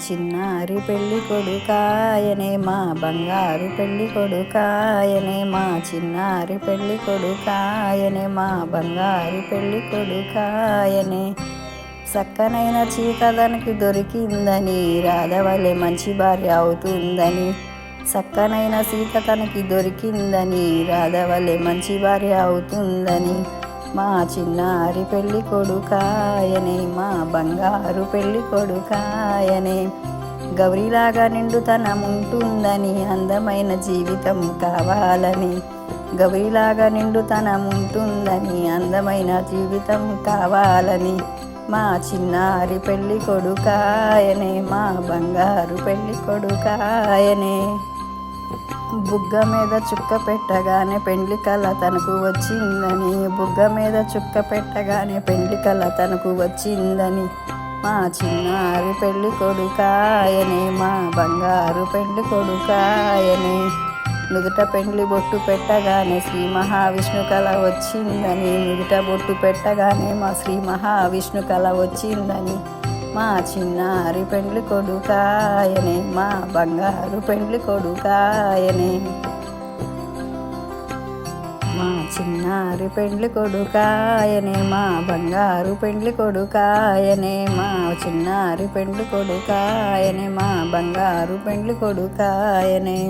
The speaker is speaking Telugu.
చిన్నారి పెళ్ళి కొడుకాయనే మా బంగారు పెళ్ళి కొడుకాయనే మా చిన్నారి పెళ్ళి కొడుకాయనే మా బంగారు పెళ్ళి కొడుకాయనే చక్కనైన చీకదనికి దొరికిందని రాధవలే మంచి భార్య అవుతుందని చక్కనైన సీత తనకి దొరికిందని రాధవలే మంచి భార్య అవుతుందని మా చిన్నారి పెళ్ళి కొడుకాయనే మా బంగారు పెళ్ళి కొడుకాయనే గౌరీలాగా నిండుతనం ఉంటుందని అందమైన జీవితం కావాలని గౌరీలాగా నిండుతనం ఉంటుందని అందమైన జీవితం కావాలని మా చిన్నారి పెళ్ళి కొడుకాయనే మా బంగారు పెళ్ళి కొడుకాయనే బుగ్గ మీద చుక్క పెట్టగానే పెండ్లి కళ తనకు వచ్చిందని బుగ్గ మీద చుక్క పెట్టగానే పెండ్లి కళ తనకు వచ్చిందని మా చిన్నారి పెళ్ళి కొడుకాయనే మా బంగారు పెళ్ళి కొడుకాయనే నుదుట పెండ్లి బొట్టు పెట్టగానే శ్రీ మహావిష్ణు కళ వచ్చిందని నుదుట బొట్టు పెట్టగానే మా శ్రీ మహావిష్ణు కళ వచ్చిందని మా చిన్నారి పెండ్లి కొడుకాయనే మా బంగారు పెండ్లి కొడుకాయనే మా చిన్నారి పెండ్లి కొడుకాయనే మా బంగారు పెండ్లి కొడుకాయనే మా చిన్నారి పెండ్లి కొడుకాయనే మా బంగారు పెండ్లి కొడుకాయనే